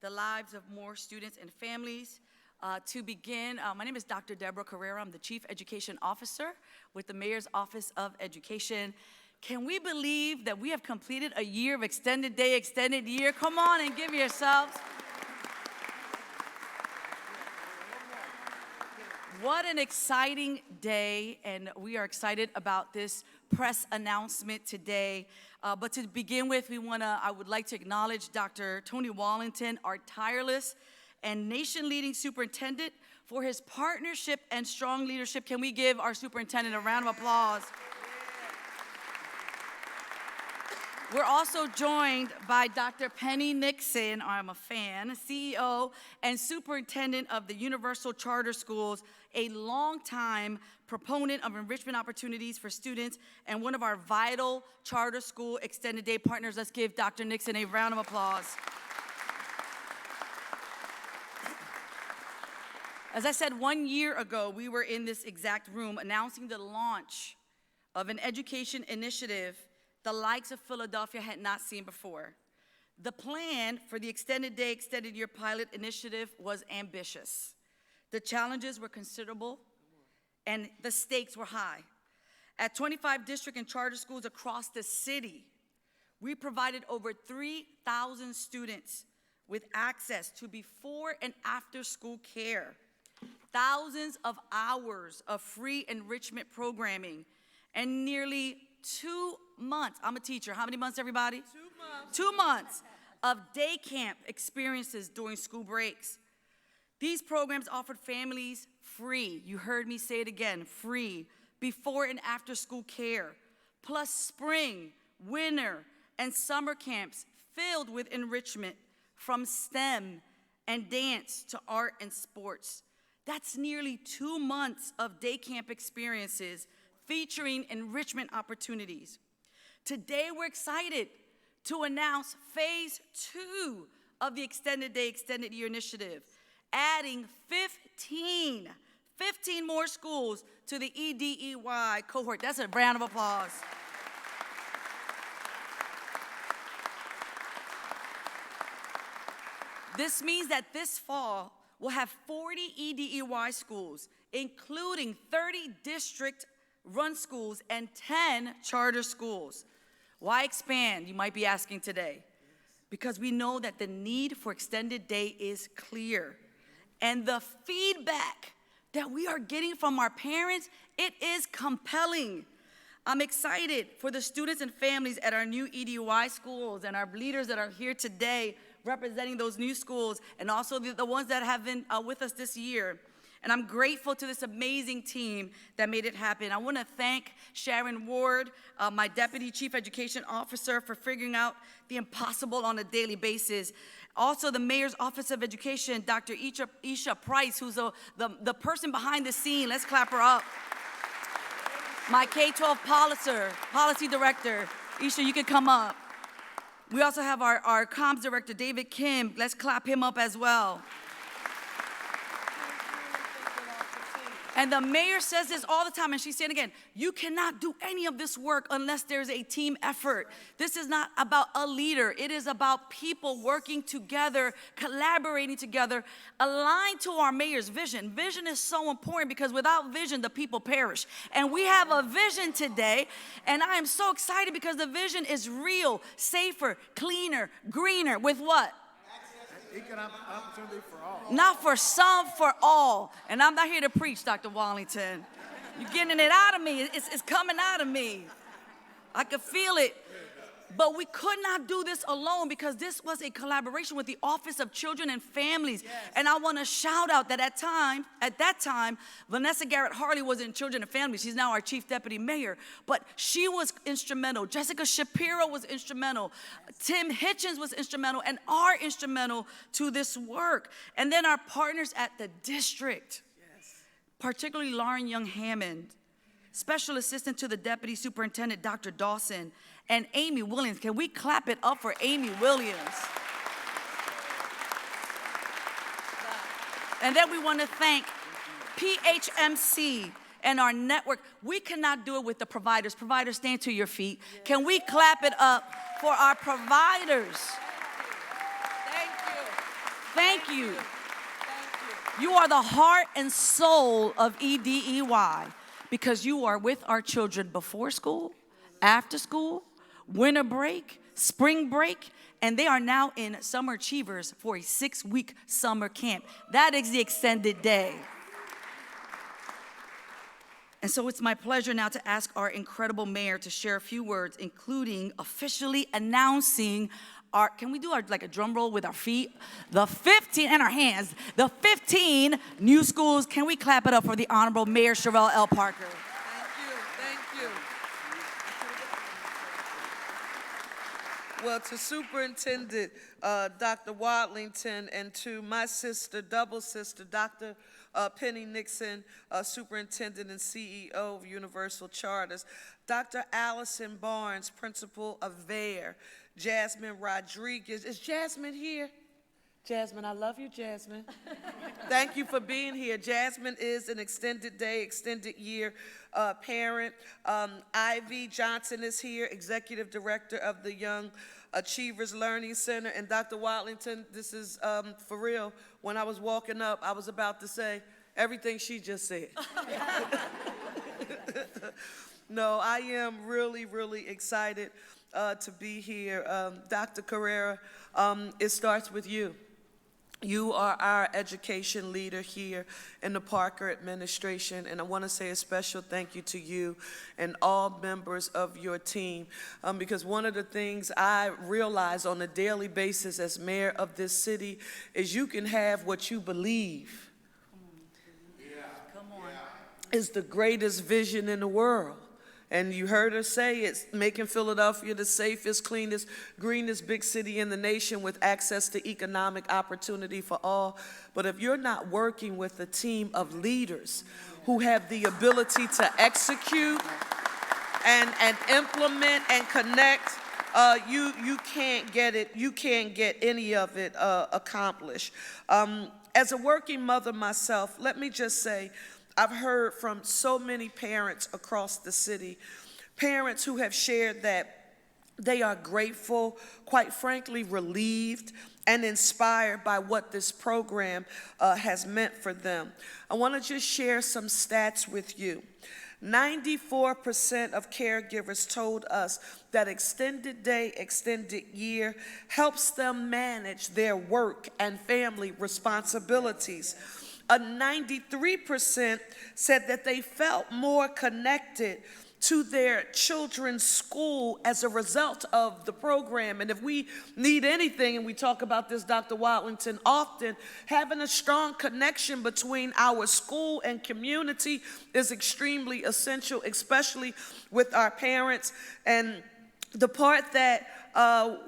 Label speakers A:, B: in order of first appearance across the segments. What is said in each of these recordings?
A: the lives of more students and families. To begin, my name is Dr. Deborah Carrera. I'm the Chief Education Officer with the Mayor's Office of Education. Can we believe that we have completed a year of extended day, extended year? Come on and give yourselves. What an exciting day, and we are excited about this press announcement today. But to begin with, I would like to acknowledge Dr. Tony Wallington, our tireless and nation-leading superintendent, for his partnership and strong leadership. Can we give our superintendent a round of applause? We're also joined by Dr. Penny Nixon, I'm a fan, CEO and superintendent of the Universal Charter Schools, a longtime proponent of enrichment opportunities for students and one of our vital charter school extended day partners. Let's give Dr. Nixon a round of applause. As I said, 1 year ago, we were in this exact room announcing the launch of an education initiative the likes of Philadelphia had not seen before. The plan for the Extended Day, Extended Year Pilot Initiative was ambitious. The challenges were considerable, and the stakes were high. At 25 district and charter schools across the city, we provided over 3,000 students with access to before and after school care, thousands of hours of free enrichment programming, and nearly 2 months, I'm a teacher, how many months, everybody?
B: 2 months.
A: 2 months of day camp experiences during school breaks. These programs offered families free, you heard me say it again, free, before and after school care, plus spring, winter, and summer camps filled with enrichment from STEM and dance to art and sports. That's nearly 2 months of day camp experiences featuring enrichment opportunities. Today, we're excited to announce phase 2 of the Extended Day, Extended Year Initiative, adding 15 more schools to the EDEY cohort. That's a round of applause. This means that this fall, we'll have 40 EDEY schools, including 30 district-run schools and 10 charter schools. Why expand, you might be asking today? Because we know that the need for extended day is clear. And the feedback that we are getting from our parents, it is compelling. I'm excited for the students and families at our new EDEY schools and our leaders that are here today representing those new schools, and also the ones that have been with us this year. And I'm grateful to this amazing team that made it happen. I want to thank Sharon Ward, my Deputy Chief Education Officer, for figuring out the impossible on a daily basis. Also, the Mayor's Office of Education, Dr. Isha Price, who's the person behind the scene. Let's clap her up. My K-12 Policy Director, Isha, you can come up. We also have our Comms Director, David Kim. Let's clap him up as well. And the mayor says this all the time, and she's saying again, you cannot do any of this work unless there's a team effort. This is not about a leader. It is about people working together, collaborating together, aligned to our mayor's vision. Vision is so important because without vision, the people perish. And we have a vision today, and I am so excited because the vision is real, safer, cleaner, greener, with what?
B: Economic opportunity for all.
A: Not for some, for all. And I'm not here to preach, Dr. Wallington. You're getting it out of me. It's coming out of me. I could feel it. But we could not do this alone because this was a collaboration with the Office of Children and Families. Yes. And I want to shout out that at that time, Vanessa Garrett Harley was in Children and Families. She's now our Chief Deputy Mayor. But she was instrumental. Jessica Shapiro was instrumental. Tim Hitchens was instrumental and are instrumental to this work. And then our partners at the district, yes, particularly Lauren Young Hammond, Special Assistant to the Deputy Superintendent, Dr. Dawson, and Amy Williams. Can we clap it up for Amy Williams? And then we want to thank PHMC and our network. We cannot do it with the providers. Providers, stand to your feet. Can we clap it up for our providers? Thank you. you. You are the heart and soul of EDEY because you are with our children before school, after school, winter break, spring break, and they are now in Summer Achievers for a 6-week summer camp. That is the extended day. And so it's my pleasure now to ask our incredible mayor to share a few words, including officially announcing our, can we do our, like a drum roll with our feet? The 15, and our hands, the 15 new schools. Can we clap it up for the Honorable Mayor Cherelle L. Parker?
C: Thank you. Well, to Superintendent Dr. Wadlington, and to my sister, double sister, Dr. Penny Nixon, Superintendent and CEO of Universal Charters, Dr. Allison Barnes, Principal of VAIR, Jasmine Rodriguez. Is Jasmine here? Jasmine, I love you, Jasmine. Thank you for being here. Jasmine is an extended day, extended year parent. Ivy Johnson is here, Executive Director of the Young Achievers Learning Center. And Dr. Wadlington, this is for real. When I was walking up, I was about to say everything she just said. No, I am really, really excited to be here. Dr. Carrera, it starts with you. You are our education leader here in the Parker administration, and I want to say a special thank you to you and all members of your team, because one of the things I realize on a daily basis as mayor of this city is you can have what you believe is the greatest vision in the world. And you heard her say it's making Philadelphia the safest, cleanest, greenest big city in the nation with access to economic opportunity for all. But if you're not working with a team of leaders who have the ability to execute and implement and connect, you can't get it. You can't get any of it accomplished. As a working mother myself, let me just say, I've heard from so many parents across the city, parents who have shared that they are grateful, quite frankly, relieved, and inspired by what this program has meant for them. I want to just share some stats with you. 94% of caregivers told us that extended day, extended year helps them manage their work and family responsibilities. 93% said that they felt more connected to their children's school as a result of the program. And if we need anything, and we talk about this, Dr. Wadlington, often, having a strong connection between our school and community is extremely essential, especially with our parents. And the part that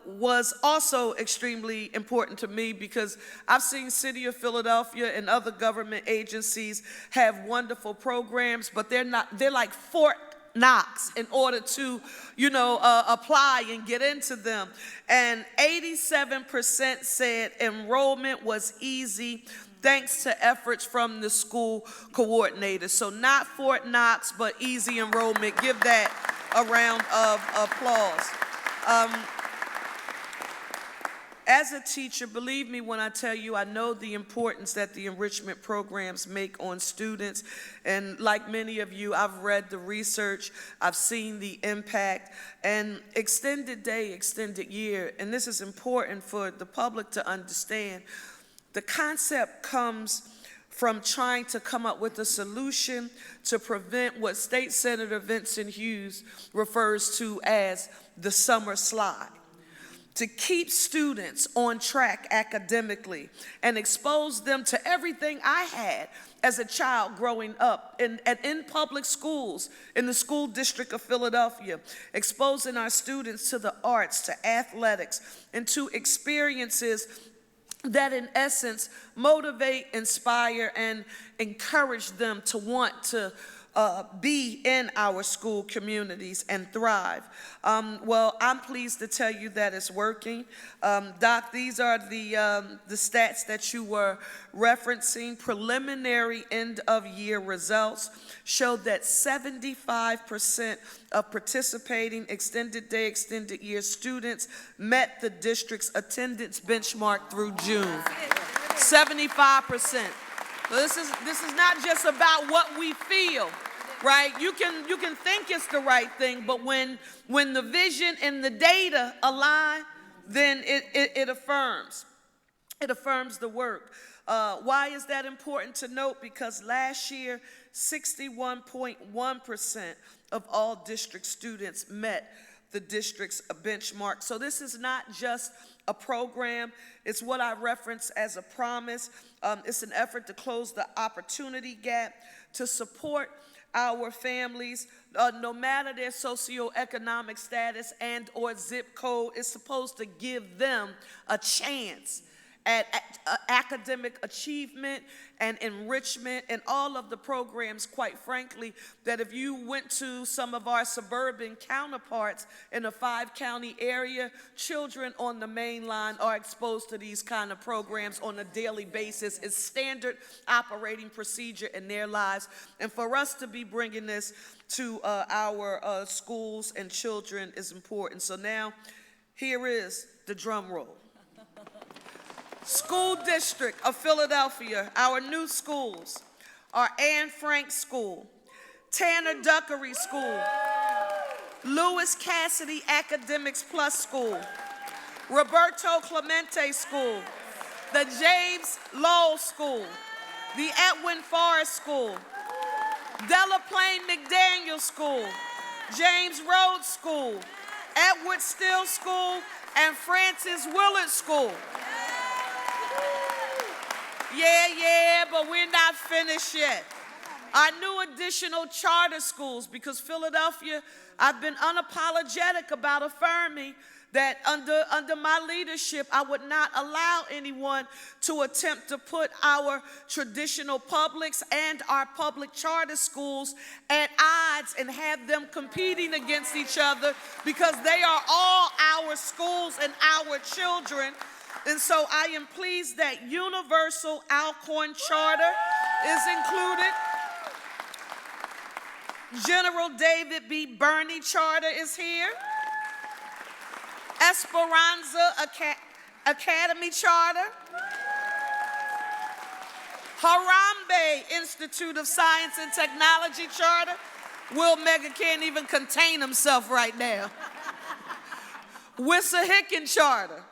C: was also extremely important to me, because I've seen City of Philadelphia and other government agencies have wonderful programs, but they're like Fort Knox in order to, apply and get into them. And 87% said enrollment was easy thanks to efforts from the school coordinators. So not Fort Knox, but easy enrollment. Give that a round of applause. As a teacher, believe me when I tell you, I know the importance that the enrichment programs make on students. And like many of you, I've read the research, I've seen the impact, and extended day, extended year, and this is important for the public to understand. The concept comes from trying to come up with a solution to prevent what State Senator Vincent Hughes refers to as the summer slide, to keep students on track academically and expose them to everything I had as a child growing up in public schools in the school district of Philadelphia, exposing our students to the arts, to athletics, and to experiences that in essence motivate, inspire, and encourage them to want to be in our school communities and thrive. Well, I'm pleased to tell you that it's working. Doc, these are the stats that you were referencing. Preliminary end of year results showed that 75% of participating extended day, extended year students met the district's attendance benchmark through June. 75%. So this is not just about what we feel, right? You can think it's the right thing, but when the vision and the data align, then it affirms. It affirms the work. Why is that important to note? Because last year, 61.1% of all district students met the district's benchmark. So this is not just a program. It's what I reference as a promise. It's an effort to close the opportunity gap, to support our families, no matter their socioeconomic status and or zip code. Is supposed to give them a chance at academic achievement and enrichment, and all of the programs, quite frankly, that if you went to some of our suburban counterparts in a 5-county area, children on the main line are exposed to these kind of programs on a daily basis. It's standard operating procedure in their lives. And for us to be bringing this to our schools and children is important. So now, here is the drum roll. School District of Philadelphia, our new schools are Anne Frank School, Tanner Duckery School, Lewis Cassidy Academics Plus School, Roberto Clemente School, the James Lowell School, the Edwin Forrest School, Delaplane McDaniel School, James Rhodes School, Edward Still School, and Francis Willard School. Yeah, but we're not finished yet. Our new additional charter schools, because Philadelphia, I've been unapologetic about affirming that under my leadership, I would not allow anyone to attempt to put our traditional publics and our public charter schools at odds and have them competing against each other, because they are all our schools and our children. And so I am pleased that Universal Alcorn Charter is included. General David B. Burney Charter is here. Esperanza Academy Charter. Harambe Institute of Science and Technology Charter. Will Mega can't even contain himself right now. Wissahickon Charter.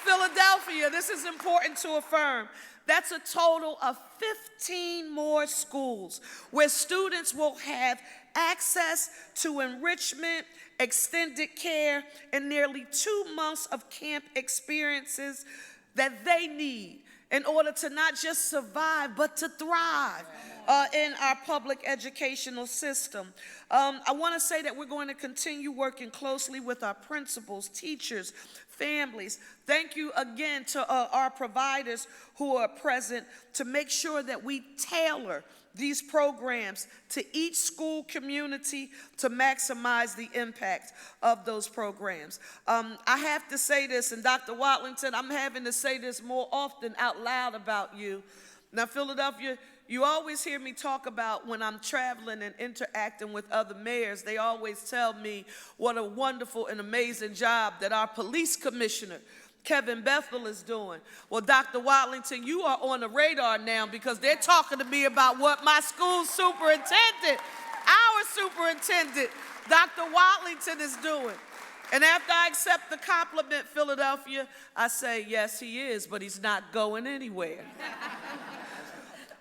C: Philadelphia, this is important to affirm. That's a total of 15 more schools where students will have access to enrichment, extended care, and nearly 2 months of camp experiences that they need in order to not just survive, but to thrive in our public educational system. I want to say that we're going to continue working closely with our principals, teachers, families. Thank you again to our providers who are present to make sure that we tailor these programs to each school community to maximize the impact of those programs. I have to say this, and Dr. Watlington, I'm having to say this more often out loud about you. Now, Philadelphia, you always hear me talk about when I'm traveling and interacting with other mayors, they always tell me what a wonderful and amazing job that our police commissioner, Kevin Bethel, is doing. Well, Dr. Watlington, you are on the radar now because they're talking to me about what my school superintendent, our superintendent, Dr. Watlington, is doing. And after I accept the compliment, Philadelphia, I say, yes, he is, but he's not going anywhere.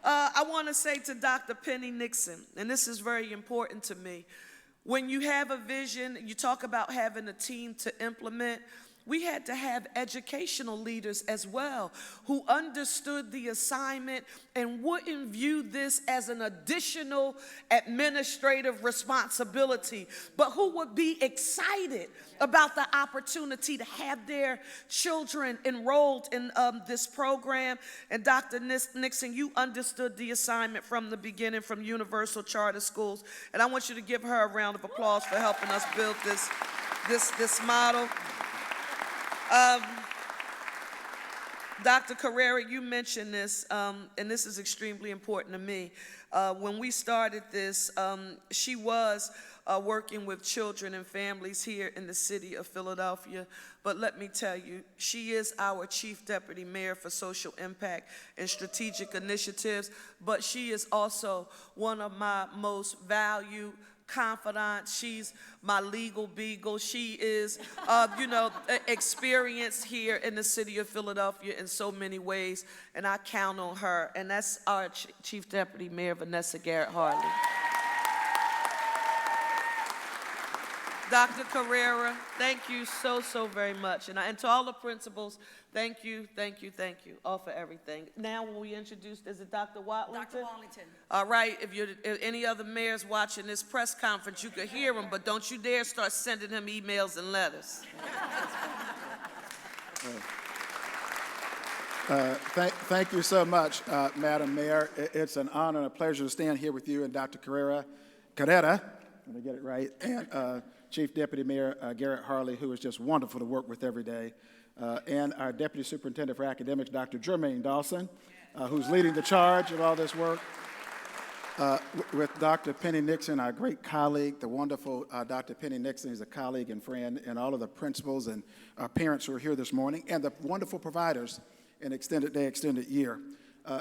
C: I want to say to Dr. Penny Nixon, and this is very important to me, when you have a vision, you talk about having a team to implement. We had to have educational leaders as well who understood the assignment and wouldn't view this as an additional administrative responsibility, but who would be excited about the opportunity to have their children enrolled in this program. And Dr. Nixon, you understood the assignment from the beginning from Universal Charter Schools, and I want you to give her a round of applause for helping us build this model. Dr. Carrera, you mentioned this, and this is extremely important to me. When we started this, she was working with children and families here in the city of Philadelphia. But let me tell you, she is our Chief Deputy Mayor for Social Impact and Strategic Initiatives, but she is also one of my most valued confidant. She's my legal beagle. She is, experienced here in the city of Philadelphia in so many ways, and I count on her. And that's our Chief Deputy Mayor, Vanessa Garrett Harley. Dr. Carrera, thank you so, so very much. And to all the principals, thank you, all for everything. Now, when we introduce, is it Dr. Watlington?
A: Dr. Wallington.
C: All right, if any other mayors watching this press conference, you could hear him, but don't you dare start sending him emails and letters.
B: Thank you so much, Madam Mayor. It's an honor and a pleasure to stand here with you and Dr. Carrera, let me get it right, and Chief Deputy Mayor Garrett Harley, who is just wonderful to work with every day, and our Deputy Superintendent for Academics, Dr. Jermaine Dawson, who's leading the charge of all this work, with Dr. Penny Nixon, our great colleague, the wonderful Dr. Penny Nixon is a colleague and friend, and all of the principals and our parents who are here this morning, and the wonderful providers in Extended Day, Extended Year.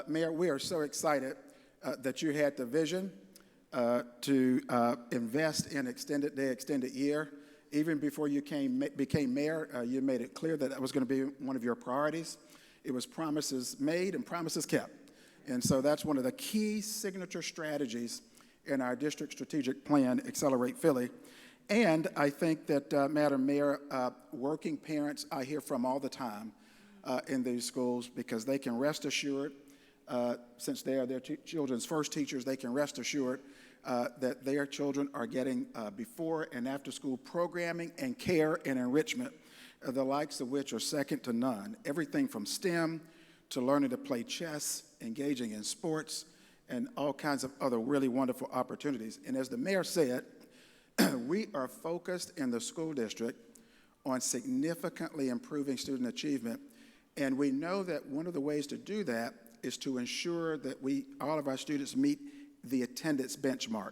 B: Mayor, we are so excited that you had the vision to invest in Extended Day, Extended Year. Even before you became mayor, you made it clear that that was going to be one of your priorities. It was promises made and promises kept. And so that's one of the key signature strategies in our district strategic plan, Accelerate Philly. And I think that, Madam Mayor, working parents I hear from all the time in these schools, because they can rest assured, since they are their children's first teachers, they can rest assured that their children are getting before and after school programming and care and enrichment, the likes of which are second to none. Everything from STEM to learning to play chess, engaging in sports, and all kinds of other really wonderful opportunities. And as the mayor said, we are focused in the school district on significantly improving student achievement. And we know that one of the ways to do that is to ensure that all of our students meet the attendance benchmark.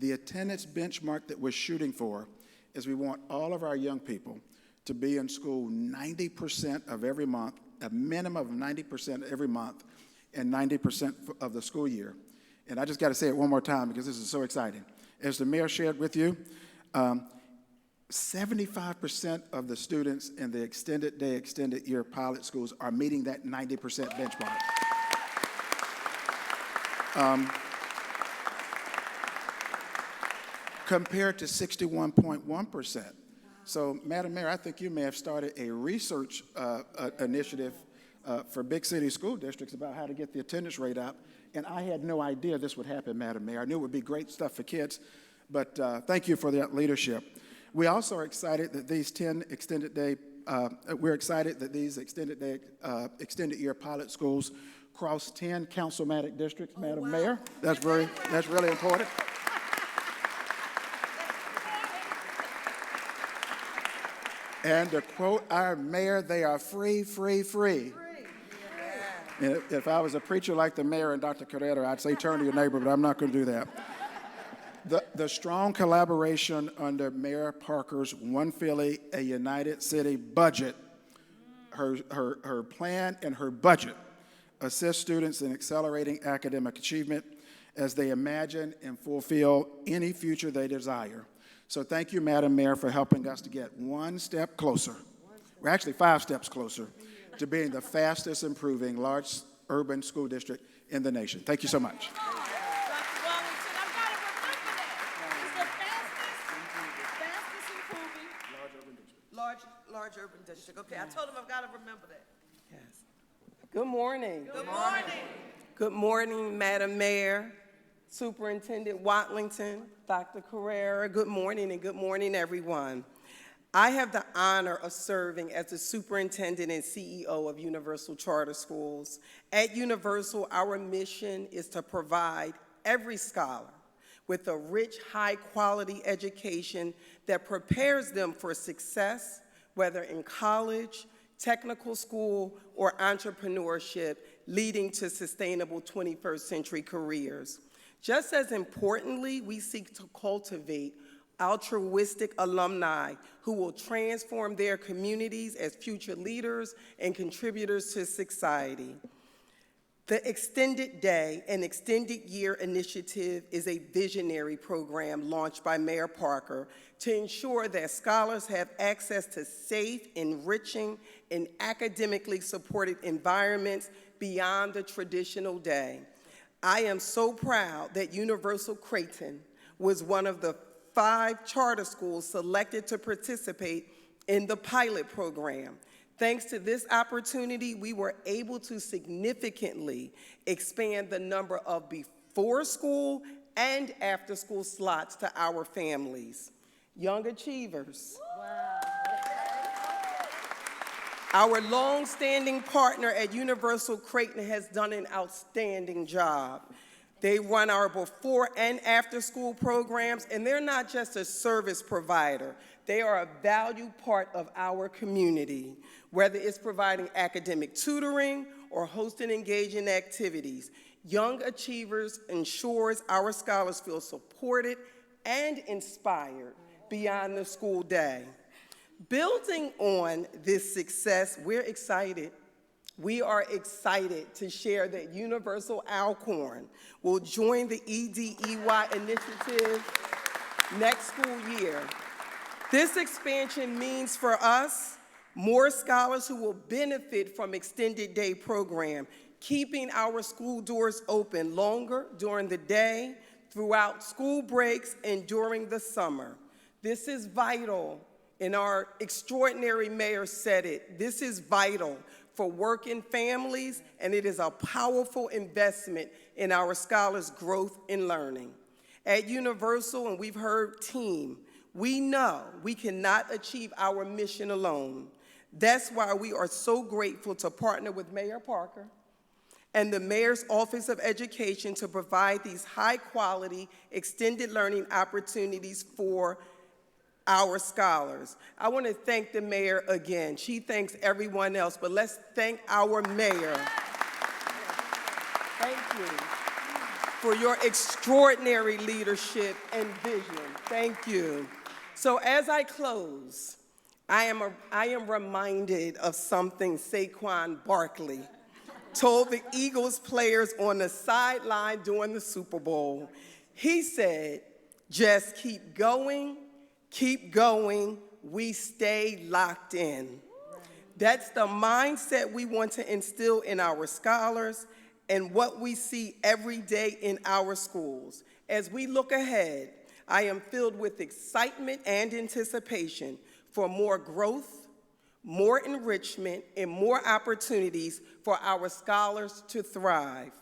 B: The attendance benchmark that we're shooting for is we want all of our young people to be in school 90% of every month, a minimum of 90% every month, and 90% of the school year. And I just got to say it one more time because this is so exciting. As the mayor shared with you, 75% of the students in the Extended Day, Extended Year pilot schools are meeting that 90% benchmark. Compared to 61.1%. So, Madam Mayor, I think you may have started a research initiative for big city school districts about how to get the attendance rate up, and I had no idea this would happen, Madam Mayor. I knew it would be great stuff for kids, but thank you for that leadership. We also are excited that these 10 extended day, extended day, extended year pilot schools cross 10 councilmatic districts, Madam Mayor. That's really important. And to quote our mayor, they are free, free, free. And if I was a preacher like the mayor and Dr. Carrera, I'd say turn to your neighbor, but I'm not going to do that. The strong collaboration under Mayor Parker's One Philly, a United City budget, her plan and her budget assist students in accelerating academic achievement as they imagine and fulfill any future they desire. So thank you, Madam Mayor, for helping us to get one step closer. We're actually 5 steps closer to being the fastest improving large urban school district in the nation. Thank you so much.
A: Dr. Wallington, I've got to remember that. It's the fastest improving
C: Large urban district. Okay, I told him I've got to remember that.
D: Yes. Good morning.
C: Good morning.
D: Good morning, Madam Mayor, Superintendent Watlington, Dr. Carrera. Good morning, and good morning, everyone. I have the honor of serving as the superintendent and CEO of Universal Charter Schools. At Universal, our mission is to provide every scholar with a rich, high-quality education that prepares them for success, whether in college, technical school, or entrepreneurship, leading to sustainable 21st century careers. Just as importantly, we seek to cultivate altruistic alumni who will transform their communities as future leaders and contributors to society. The Extended Day and Extended Year Initiative is a visionary program launched by Mayor Parker to ensure that scholars have access to safe, enriching, and academically supported environments beyond the traditional day. I am so proud that Universal Creighton was one of the 5 charter schools selected to participate in the pilot program. Thanks to this opportunity, we were able to significantly expand the number of before-school and after-school slots to our families. Young achievers. Our long-standing partner at Universal Creighton has done an outstanding job. They run our before and after-school programs, and they're not just a service provider. They are a valued part of our community, whether it's providing academic tutoring or hosting engaging activities. Young Achievers ensures our scholars feel supported and inspired beyond the school day. Building on this success, we're excited. We are excited to share that Universal Alcorn will join the EDEY initiative next school year. This expansion means for us more scholars who will benefit from Extended Day program, keeping our school doors open longer during the day, throughout school breaks, and during the summer. This is vital, and our extraordinary mayor said it. This is vital for working families, and it is a powerful investment in our scholars' growth and learning. At Universal, and we've heard team, we know we cannot achieve our mission alone. That's why we are so grateful to partner with Mayor Parker and the Mayor's Office of Education to provide these high-quality extended learning opportunities for our scholars. I want to thank the mayor again. She thanks everyone else, but let's thank our mayor. Thank you for your extraordinary leadership and vision. Thank you. So as I close, I am reminded of something Saquon Barkley told the Eagles players on the sideline during the Super Bowl. He said, just keep going, we stay locked in. That's the mindset we want to instill in our scholars and what we see every day in our schools. As we look ahead, I am filled with excitement and anticipation for more growth, more enrichment, and more opportunities for our scholars to thrive.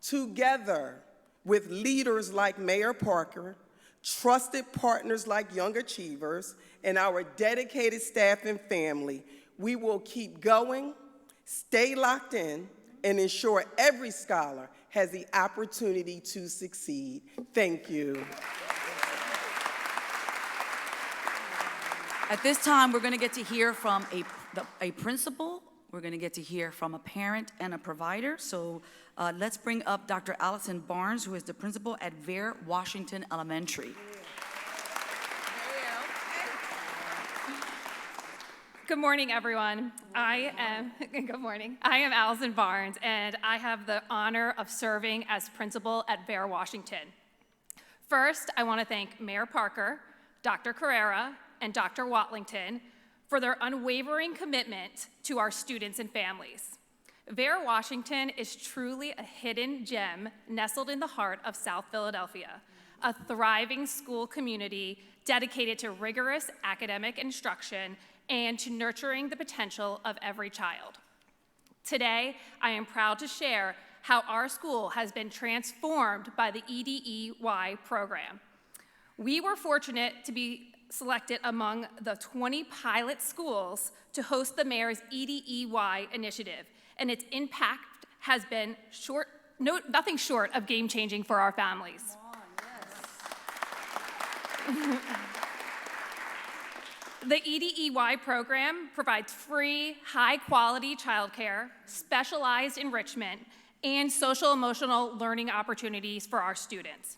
D: Together with leaders like Mayor Parker, trusted partners like Young Achievers, and our dedicated staff and family, we will keep going, stay locked in, and ensure every scholar has the opportunity to succeed. Thank you.
A: At this time, we're going to get to hear from a principal. We're going to get to hear from a parent and a provider. So let's bring up Dr. Allison Barnes, who is the principal at Vere Washington Elementary.
E: Good morning, everyone. Good morning. I am Allison Barnes, and I have the honor of serving as principal at Vere Washington. First, I want to thank Mayor Parker, Dr. Carrera, and Dr. Watlington for their unwavering commitment to our students and families. Vere Washington is truly a hidden gem nestled in the heart of South Philadelphia, a thriving school community dedicated to rigorous academic instruction and to nurturing the potential of every child. Today, I am proud to share how our school has been transformed by the EDEY program. We were fortunate to be selected among the 20 pilot schools to host the mayor's EDEY initiative, and its impact has been nothing short of game-changing for our families. The EDEY program provides free, high-quality childcare, specialized enrichment, and social-emotional learning opportunities for our students.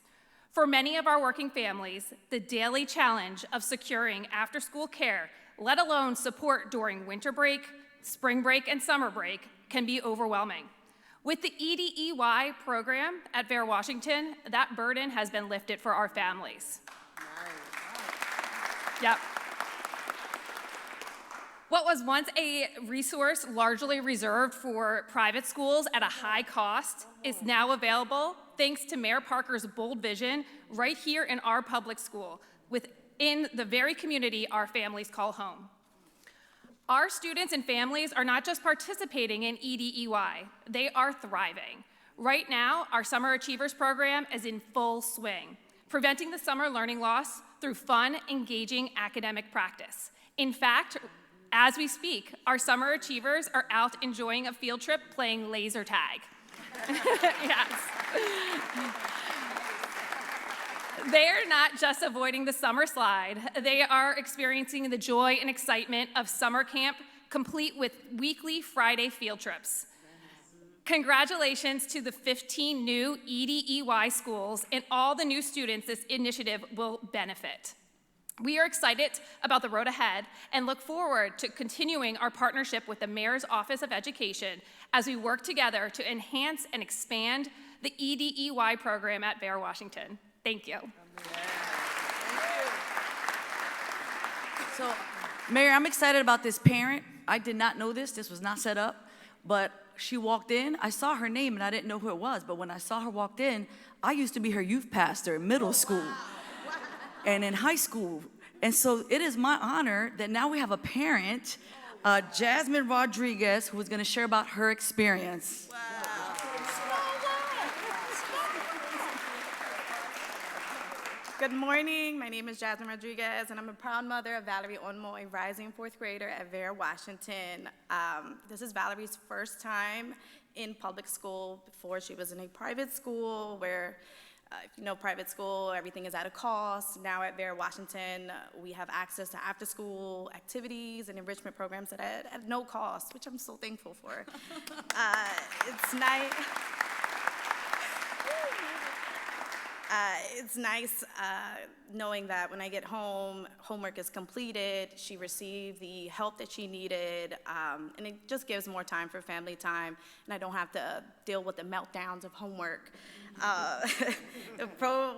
E: For many of our working families, the daily challenge of securing after-school care, let alone support during winter break, spring break, and summer break, can be overwhelming. With the EDEY program at Vail Washington, that burden has been lifted for our families. Yep. What was once a resource largely reserved for private schools at a high cost is now available thanks to Mayor Parker's bold vision right here in our public school, within the very community our families call home. Our students and families are not just participating in EDEY, they are thriving. Right now, our Summer Achievers program is in full swing, preventing the summer learning loss through fun, engaging academic practice. In fact, as we speak, our Summer Achievers are out enjoying a field trip playing laser tag. Yes. They're not just avoiding the summer slide, they are experiencing the joy and excitement of summer camp, complete with weekly Friday field trips. Congratulations to the 15 new EDEY schools and all the new students this initiative will benefit. We are excited about the road ahead and look forward to continuing our partnership with the Mayor's Office of Education as we work together to enhance and expand the EDEY program at Vail Washington. Thank you.
A: So, Mayor, I'm excited about this parent. I did not know this was not set up, but she walked in, I saw her name and I didn't know who it was, but when I saw her walked in, I used to be her youth pastor in middle school. And in high school. And so it is my honor that now we have a parent, Jasmine Rodriguez, who is going to share about her experience.
F: Wow. Good morning. My name is Jasmine Rodriguez, and I'm a proud mother of Valerie Onmo, a rising fourth grader at Vail Washington. This is Valerie's first time in public school. Before, she was in a private school where if you know private school, everything is at a cost. Now at Vail Washington, we have access to after-school activities and enrichment programs at no cost, which I'm so thankful for. It's nice. It's nice knowing that when I get home, homework is completed, she received the help that she needed, and it just gives more time for family time, and I don't have to deal with the meltdowns of homework.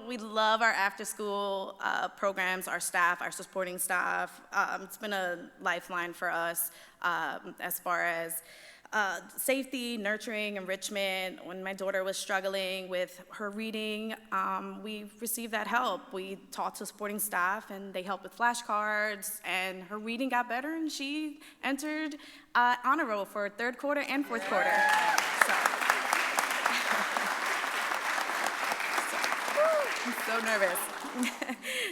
F: We love our after-school programs, our staff, our supporting staff. It's been a lifeline for us as far as safety, nurturing, enrichment. When my daughter was struggling with her reading, we received that help. We talked to supporting staff, and they helped with flashcards, and her reading got better, and she entered honor roll for third quarter and fourth quarter. I'm so nervous.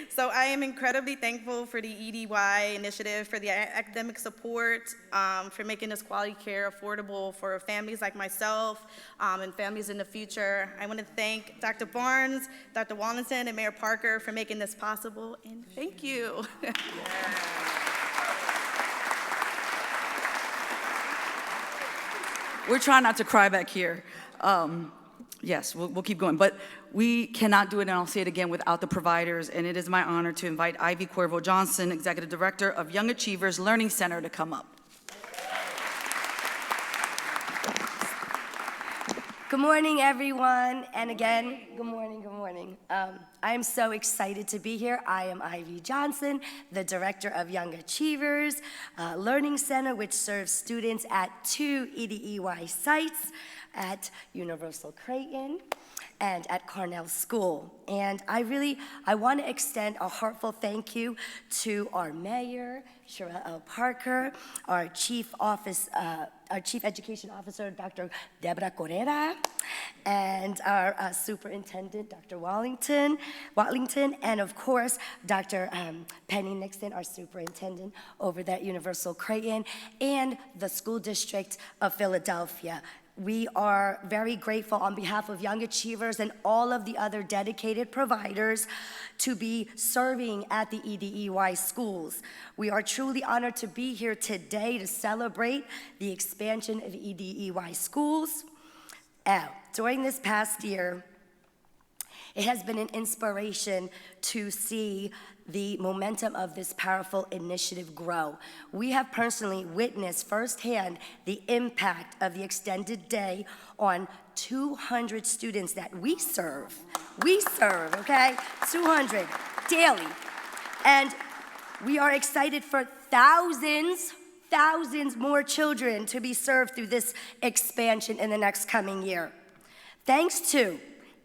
F: So I am incredibly thankful for the EDEY initiative, for the academic support, for making this quality care affordable for families like myself and families in the future. I want to thank Dr. Barnes, Dr. Wallington, and Mayor Parker for making this possible, and thank you.
A: We're trying not to cry back here. Yes, we'll keep going, but we cannot do it, and I'll say it again, without the providers, and it is my honor to invite Ivy Cuervo Johnson, Executive Director of Young Achievers Learning Center, to come up.
G: Good morning, everyone, and again, good morning, good morning. I am so excited to be here. I am Ivy Johnson, the Director of Young Achievers Learning Center, which serves students at 2 EDEY sites, at Universal Creighton and at Cornell School. And I want to extend a heartfelt thank you to our mayor, Sherelle L. Parker, our chief education officer, Dr. Deborah Correa, and our superintendent, Dr. Wallington, and of course, Dr. Penny Nixon, our superintendent over there at Universal Creighton, and the School District of Philadelphia. we are very grateful on behalf of Young Achievers and all of the other dedicated providers to be serving at the EDEY schools. We are truly honored to be here today to celebrate the expansion of EDEY schools. During this past year, it has been an inspiration to see the momentum of this powerful initiative grow. We have personally witnessed firsthand the impact of the extended day on 200 students that we serve. We serve, okay? 200 daily. And we are excited for thousands more children to be served through this expansion in the next coming year. Thanks to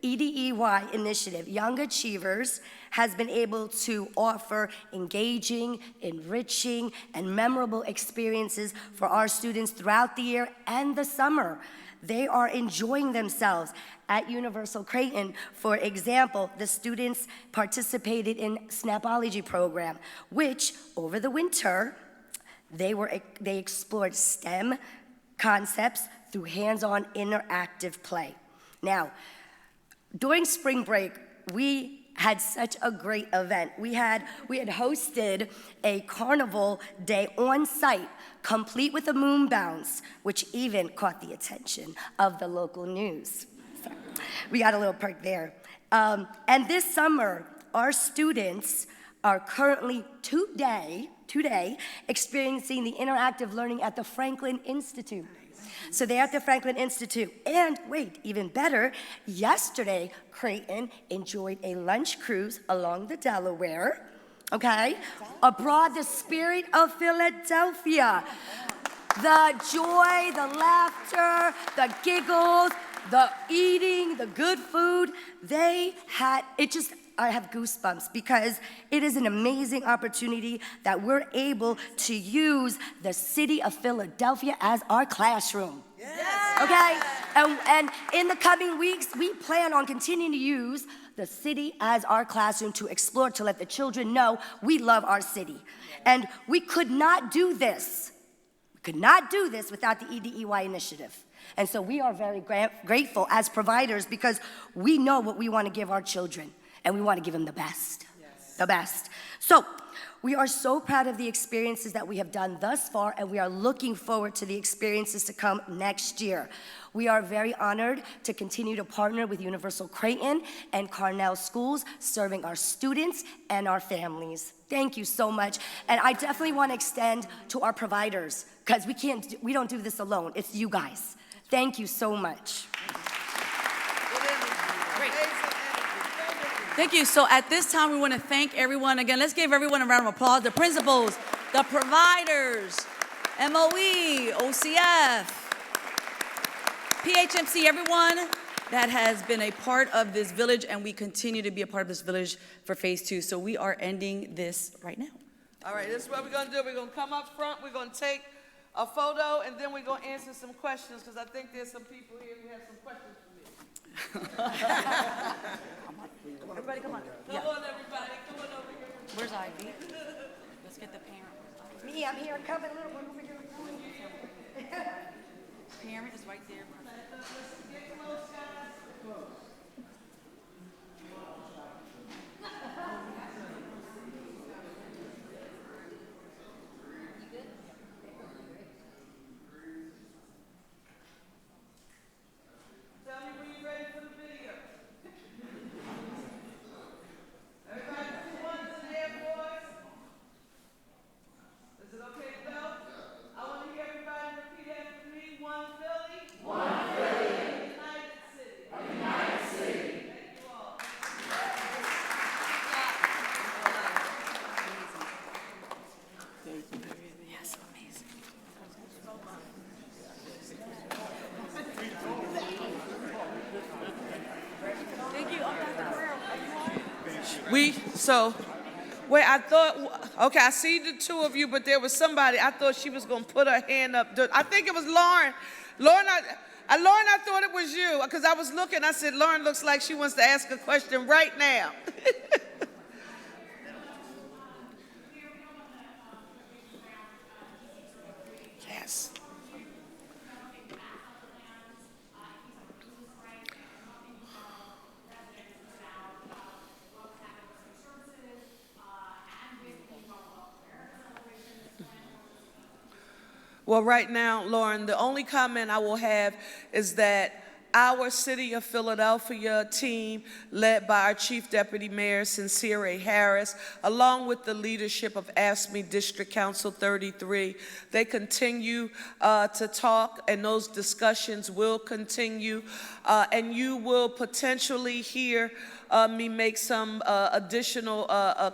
G: EDEY initiative, Young Achievers has been able to offer engaging, enriching, and memorable experiences for our students throughout the year and the summer. They are enjoying themselves. At Universal Creighton, for example, the students participated in Snapology program, which over the winter, they explored STEM concepts through hands-on interactive play. Now, during spring break, we had such a great event. We had hosted a carnival day on site, complete with a moon bounce, which even caught the attention of the local news. So we got a little perk there. And this summer, our students are currently today experiencing the interactive learning at the Franklin Institute. So they're at the Franklin Institute. And wait, even better, yesterday, Creighton enjoyed a lunch cruise along the Delaware, okay? Abroad, the spirit of Philadelphia. The joy, the laughter, the giggles, the eating, the good food, I have goosebumps because it is an amazing opportunity that we're able to use the city of Philadelphia as our classroom. Yes. Okay? And in the coming weeks, we plan on continuing to use the city as our classroom to explore, to let the children know we love our city. And we could not do this. We could not do this without the EDEY initiative. And so we are very grateful as providers because we know what we want to give our children. And we want to give them the best, the best. So we are so proud of the experiences that we have done thus far, and we are looking forward to the experiences to come next year. We are very honored to continue to partner with Universal Creighton and Cornell Schools, serving our students and our families. Thank you so much. And I definitely want to extend to our providers, because we don't do this alone. It's you guys. Thank you so much.
A: Thank you. So at this time, we want to thank everyone. Again, let's give everyone a round of applause. The principals, the providers, MOE, OCF, PHMC, everyone that has been a part of this village, and we continue to be a part of this village for phase 2. So we are ending this right now.
C: All right, this is what we're going to do. We're going to come up front. We're going to take a photo, and then we're going to answer some questions, because I think there's some people here who have some questions for me.
A: Everybody come on.
C: Come on, everybody. Come on over here.
A: Where's Ivy? Let's get the parent.
G: Me, I'm here, coming, little one over here.
A: Parent is right there.
C: Get close, guys. Tell me when you're ready for the video. Everybody, 2 ones in there, boys. Is it okay to go? I want to hear everybody repeat after me. One Philly. One Philly. United City. United City. Thank you all.
A: Yes, amazing. Thank you.
C: Wait, I thought, okay, I see the 2 of you, but there was somebody, I thought she was going to put her hand up. I think it was Lauren. Lauren, I thought it was you, because I was looking, I said, Lauren looks like she wants to ask a question right now. Yes. Well, right now, Lauren, the only comment I will have is that our City of Philadelphia team, led by our Chief Deputy Mayor, Sincere A. Harris, along with the leadership of AFSCME District Council 33, they continue to talk, and those discussions will continue, and you will potentially hear me make some additional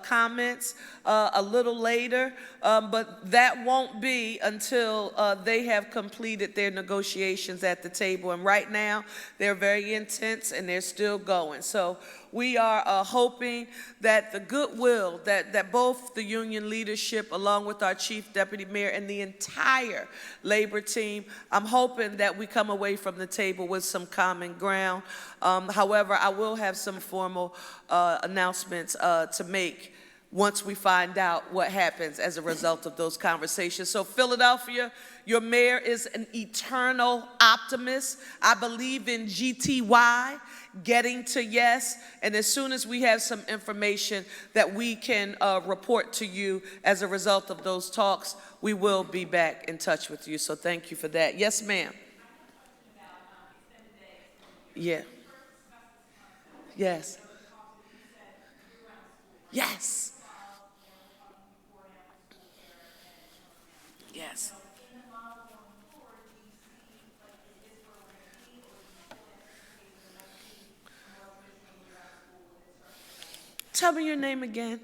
C: comments a little later, but that won't be until they have completed their negotiations at the table. And right now, they're very intense and they're still going. So we are hoping that the goodwill that both the union leadership, along with our Chief Deputy Mayor and the entire labor team, I'm hoping that we come away from the table with some common ground. However, I will have some formal announcements to make once we find out what happens as a result of those conversations. So Philadelphia, your mayor is an eternal optimist. I believe in GTY, getting to yes, and as soon as we have some information that we can report to you as a result of those talks, we will be back in touch with you. So thank you for that. Yes, ma'am. Yeah. Yes. Yes. Yes. Tell me your name again.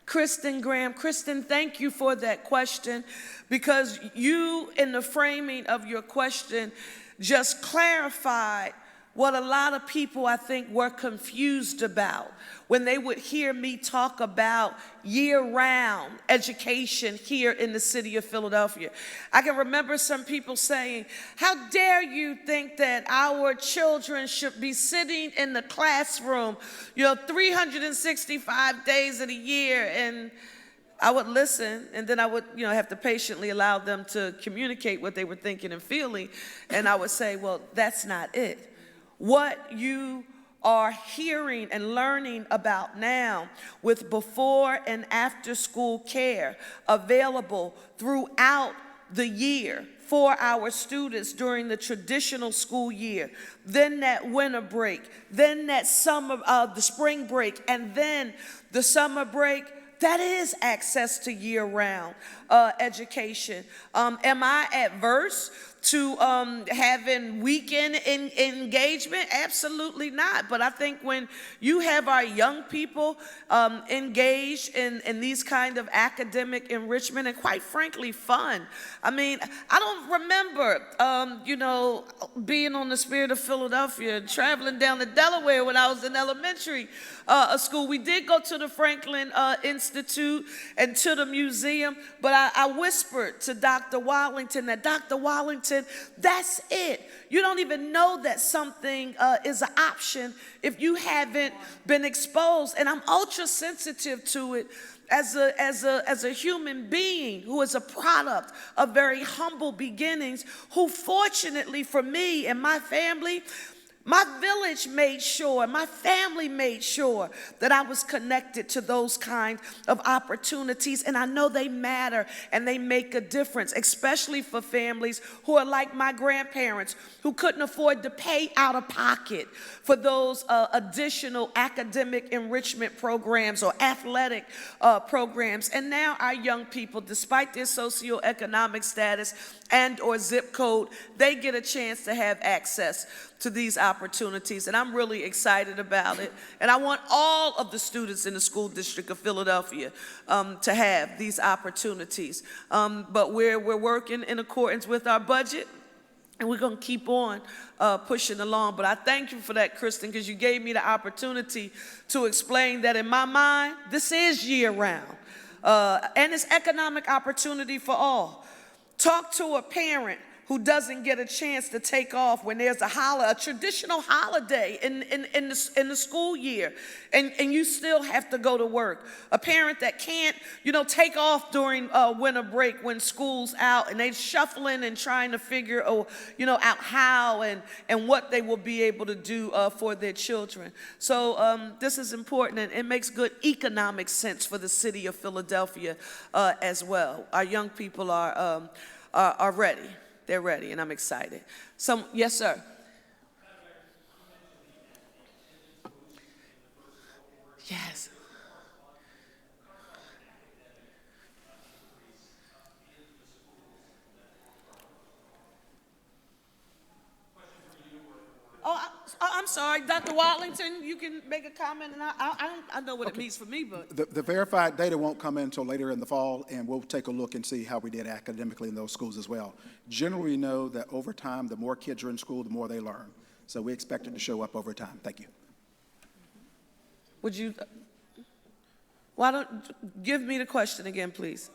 C: Kristen Graham. Kristen, thank you for that question, because you, in the framing of your question, just clarified what a lot of people, I think, were confused about when they would hear me talk about year-round education here in the city of Philadelphia. I can remember some people saying, how dare you think that our children should be sitting in the classroom, 365 days of the year? And I would listen, and then I would, have to patiently allow them to communicate what they were thinking and feeling, and I would say, well, that's not it. What you are hearing and learning about now with before and after school care available throughout the year for our students during the traditional school year, then that winter break, then that summer, the spring break, and then the summer break, that is access to year-round education. Am I adverse to having weekend engagement? Absolutely not. But I think when you have our young people engaged in these kind of academic enrichment and, quite frankly, fun. I mean, I don't remember, being on the Spirit of Philadelphia, traveling down to Delaware when I was in elementary school. We did go to the Franklin Institute and to the museum, but I whispered to Dr. Wallington that, Dr. Wallington, that's it. You don't even know that something is an option if you haven't been exposed. And I'm ultra sensitive to it as a human being who is a product of very humble beginnings, who fortunately for me and my family, my village made sure, my family made sure that I was connected to those kinds of opportunities, and I know they matter and they make a difference, especially for families who are like my grandparents, who couldn't afford to pay out of pocket for those additional academic enrichment programs or athletic programs. And now our young people, despite their socioeconomic status and or zip code, they get a chance to have access to these opportunities, and I'm really excited about it. And I want all of the students in the school district of Philadelphia to have these opportunities. But we're working in accordance with our budget, and we're going to keep on pushing along. But I thank you for that, Kristen, because you gave me the opportunity to explain that in my mind, this is year-round, and it's economic opportunity for all. Talk to a parent who doesn't get a chance to take off when there's a traditional holiday in the school year, and you still have to go to work. A parent that can't, take off during winter break when school's out, and they're shuffling and trying to figure, out how and what they will be able to do for their children. So this is important, and it makes good economic sense for the city of Philadelphia as well. Our young people are are ready. They're ready, and I'm excited. Yes, sir. Yes. I'm sorry, Dr. Watlington, you can make a comment, and I know what it means for me, but.
B: The verified data won't come in until later in the fall, and we'll take a look and see how we did academically in those schools as well. Generally, we know that over time, the more kids are in school, the more they learn. So we expect it to show up over time. Thank you.
C: Would you, why don't, give me the question again, please.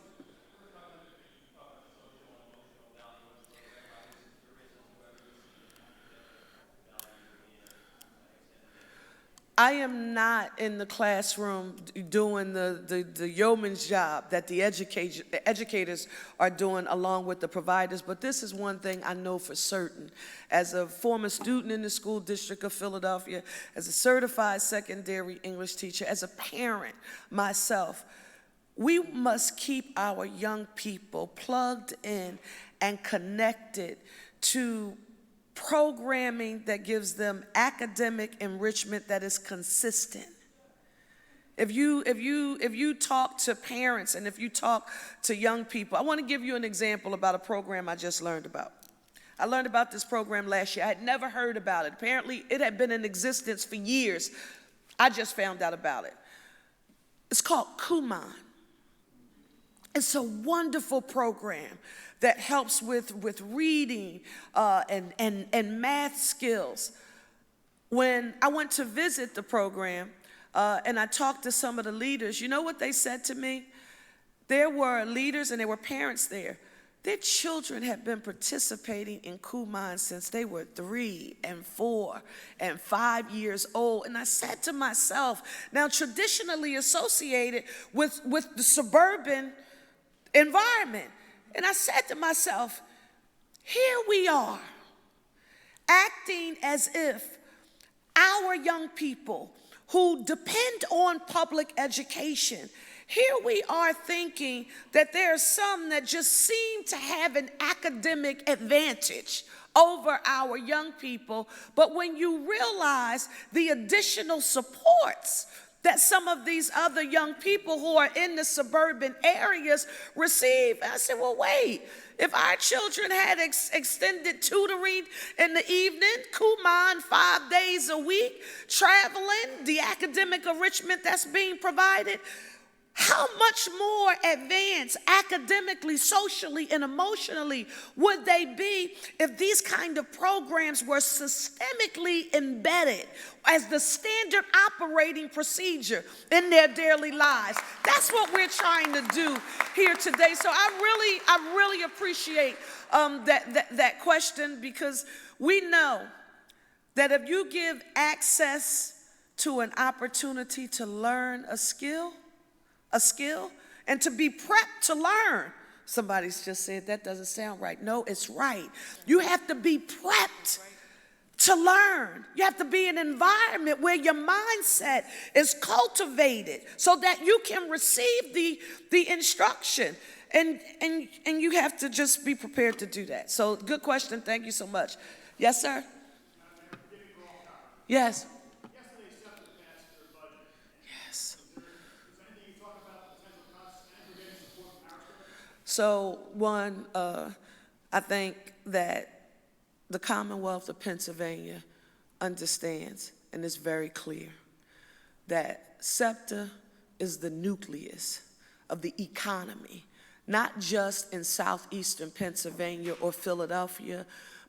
C: I am not in the classroom doing the yeoman's job that the educators are doing along with the providers, but this is one thing I know for certain. As a former student in the school district of Philadelphia, as a certified secondary English teacher, as a parent myself, we must keep our young people plugged in and connected to programming that gives them academic enrichment that is consistent. If you talk to parents and if you talk to young people, I want to give you an example about a program I just learned about. I learned about this program last year. I had never heard about it. Apparently, it had been in existence for years. I just found out about it. It's called Kumon. It's a wonderful program that helps with reading and math skills. When I went to visit the program and I talked to some of the leaders, you know what they said to me? There were leaders and there were parents there. Their children had been participating in Kumon since they were 3 and 4 and 5 years old. And I said to myself, now traditionally associated with the suburban environment. And I said to myself, here we are, acting as if our young people who depend on public education, here we are thinking that there are some that just seem to have an academic advantage over our young people. But when you realize the additional supports that some of these other young people who are in the suburban areas receive, I said, well, wait, if our children had extended tutoring in the evening, Kumon 5 days a week, traveling, the academic enrichment that's being provided, how much more advanced academically, socially, and emotionally would they be if these kind of programs were systemically embedded as the standard operating procedure in their daily lives? That's what we're trying to do here today. So I really appreciate that question, because we know that if you give access to an opportunity to learn a skill, and to be prepped to learn. Somebody's just said that doesn't sound right. No, it's right. You have to be prepped to learn. You have to be in an environment where your mindset is cultivated so that you can receive the instruction. And you have to just be prepared to do that. So good question. Thank you so much. Yes, sir? Yes. So one, I think that the Commonwealth of Pennsylvania understands, and is very clear, that SEPTA is the nucleus of the economy, not just in southeastern Pennsylvania or Philadelphia,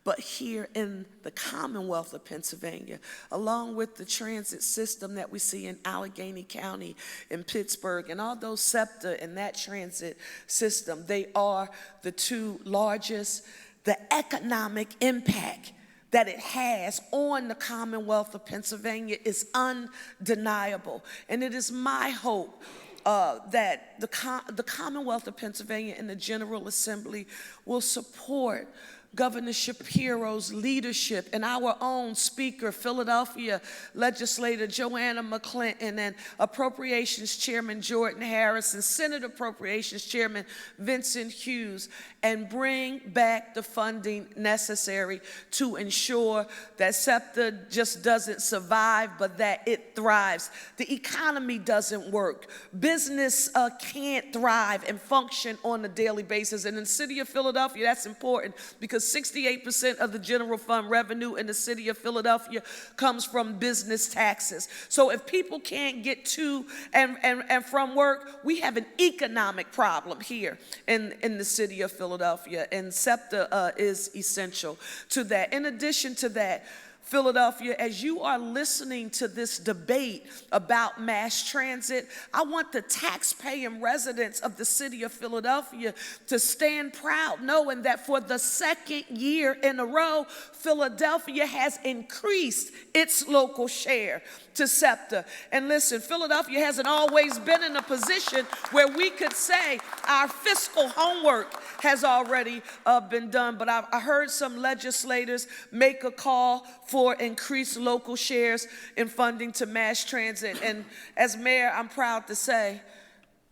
C: but here in the Commonwealth of Pennsylvania, along with the transit system that we see in Allegheny County, in Pittsburgh, and all those SEPTA and that transit system, they are the two largest. The economic impact that it has on the Commonwealth of Pennsylvania is undeniable. And it is my hope that the Commonwealth of Pennsylvania and the General Assembly will support Governor Shapiro's leadership and our own Speaker, Philadelphia Legislator Joanna McClinton, and Appropriations Chairman Jordan Harris, and Senate Appropriations Chairman Vincent Hughes, and bring back the funding necessary to ensure that SEPTA just doesn't survive, but that it thrives. The economy doesn't work. Business can't thrive and function on a daily basis. And in the city of Philadelphia, that's important because 68% of the general fund revenue in the city of Philadelphia comes from business taxes. So if people can't get to and from work, we have an economic problem here in the city of Philadelphia, and SEPTA is essential to that. In addition to that, Philadelphia, as you are listening to this debate about mass transit, I want the taxpaying residents of the city of Philadelphia to stand proud, knowing that for the second year in a row, Philadelphia has increased its local share to SEPTA. And listen, Philadelphia hasn't always been in a position where we could say our fiscal homework has already been done, but I heard some legislators make a call for increased local shares in funding to mass transit. And as mayor, I'm proud to say,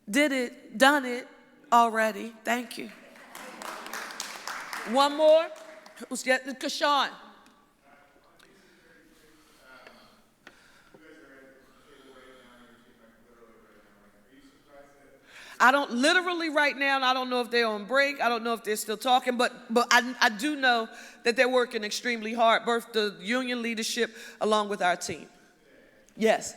C: done it already. Thank you. One more. Who's getting Kashawn? I don't literally right now, and I don't know if they're on break. I don't know if they're still talking, but I do know that they're working extremely hard, both the union leadership along with our team. Yes.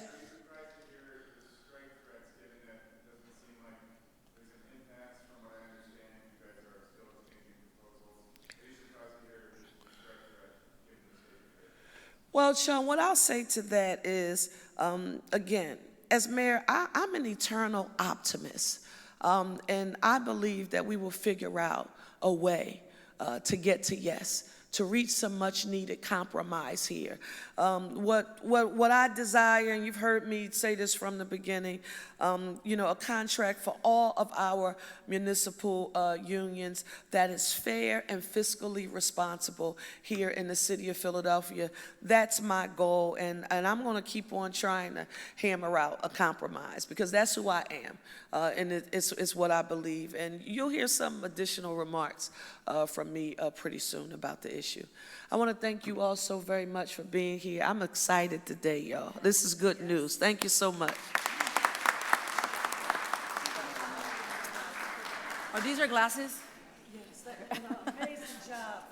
C: Well, Sean, what I'll say to that is, again, as mayor, I'm an eternal optimist. And I believe that we will figure out a way to get to yes, to reach some much needed compromise here. What I desire, and you've heard me say this from the beginning, a contract for all of our municipal unions that is fair and fiscally responsible here in the city of Philadelphia. That's my goal, and I'm going to keep on trying to hammer out a compromise because that's who I am, and it's what I believe. And you'll hear some additional remarks from me pretty soon about the issue. I want to thank you all so very much for being here. I'm excited today, y'all. This is good news. Thank you so much.
A: Are these your glasses?
C: Yes, amazing job.